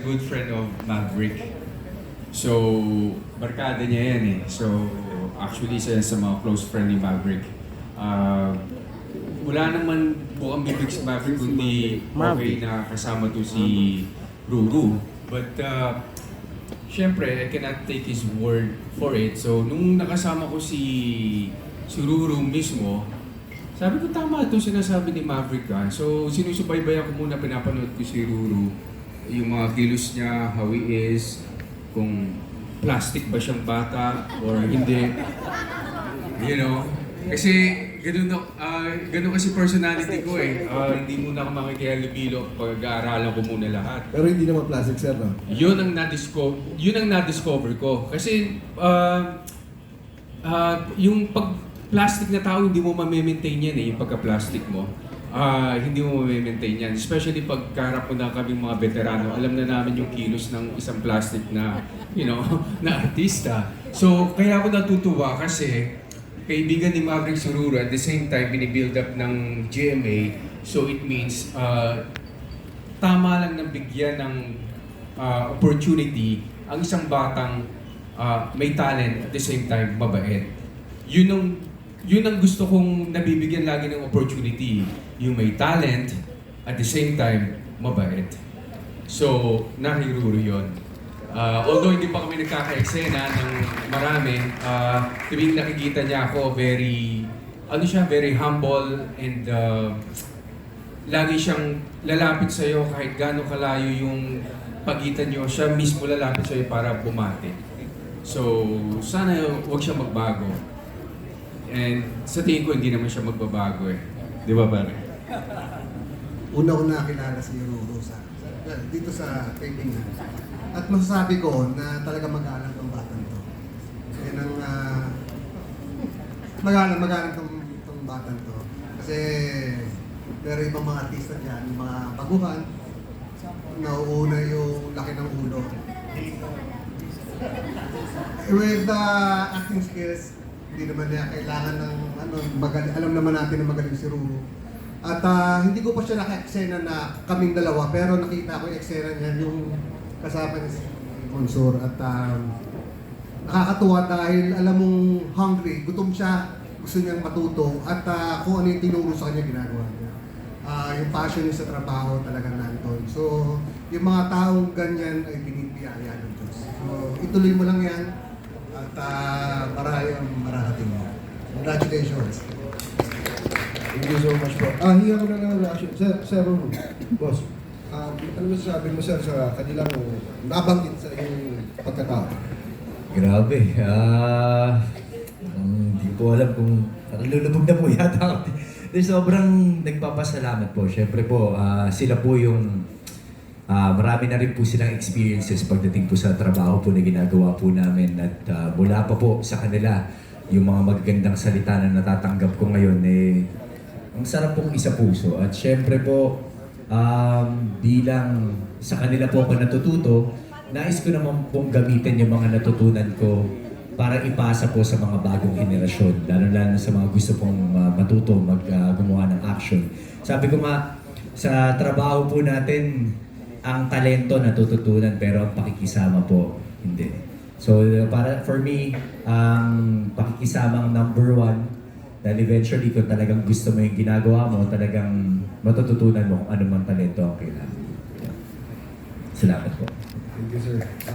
good friend of Maverick. So, barkada niya yan eh. So, actually, isa yan sa mga close friend ni Maverick. Wala naman bukang bibig si Maverick kundi okay na kasama to si Ruru. But, syempre, I cannot take his word for it. So, nung nakasama ko si Ruru mismo, sabi ko tama ito sinasabi ni Maverick ka. So, sinusubaybayan ko muna, pinapanood ko si Ruru. Yung mga kilos niya, how he is, kung plastic ba siyang bata or hindi. You know? Kasi ganun kasi personality ko eh. Hindi muna ako makikihalubilo pag-aaralan ko muna lahat. Pero hindi naman plastic, sir, no? Yun ang na-discover ko. Kasi yung pag-plastic na tao, hindi mo ma-maintain yan eh, yung pagka-plastic mo. Hindi mo ma-maintain yan. Especially pag kaharap mo na kaming mga veterano, alam na namin yung kilos ng isang plastic na, na artista. So, kaya ako natutuwa kasi kaibigan ni Maverick Sururo at the same time binibuild up ng GMA. So, it means tama lang nang bigyan ng opportunity ang isang batang may talent at the same time mabait. Yun ang gusto kong nabibigyan lagi ng opportunity. Yung may talent, at the same time, mabait. So, nahiruro yun. Although hindi pa kami nagkaka-eksena ng marami, tuwing nakikita niya ako, very humble and lagi siyang lalapit sa'yo kahit gaano kalayo yung pagitan niyo, siya mismo lalapit sa'yo para bumati. So, sana huwag siya magbago. And sa tingin ko, hindi naman siya magbabago eh. Di ba, pare? Una ko nakilala si Ruru dito sa taping na. At masasabi ko na talaga mag-alam ng batang to. Yan ang mag-alam tong batang to. Kasi pero ibang mga artista dyan, yung mga baguhan, nauuna yung laki ng ulo. With the acting skills, hindi naman niya kailangan ng magaling. Alam naman natin na magaling si Ruru. At hindi ko pa siya naka-eksena na kaming dalawa, pero nakita ko yung eksena niya, yung kasama ni si Monsur. At nakakatuwa dahil alam mong hungry, gutom siya, gusto niyang matuto, at kung ano yung tinuro sa kanya, ginagawa niya. Yung passion niya sa trabaho talaga nandun. So, yung mga taong ganyan ay binibiyaya ng Diyos. So, ituloy mo lang yan, at marayang mararating mo. Congratulations! Thank you so much po. Hiya ko na ng reaction. Sir, boss, ano masasabi mo, sir, sa kanilang nabanggit sa iyong pagkatao? Grabe. Hindi ko alam kung nalulubog na po yata ako. Sobrang nagpapasalamat po. Siyempre po, sila po yung marami na rin po silang experiences pagdating po sa trabaho po na ginagawa po namin. At mula pa po sa kanila, yung mga magagandang salita na natatanggap ko ngayon, ang sarap pong isa puso. At syempre po, bilang sa kanila po ako natututo, nais ko naman pong gamitin yung mga natutunan ko para ipasa po sa mga bagong henerasyon, lalo-lalo sa mga gusto pong matuto gumawa ng action. Sabi ko nga, sa trabaho po natin, ang talento natututunan pero ang pakikisama po, hindi. So for me, ang pakikisamang number one, dahil eventually kung talagang gusto mo yung ginagawa mo, talagang matututunan mo kung anumang talento ang kailangan. Salamat po. Thank you, sir.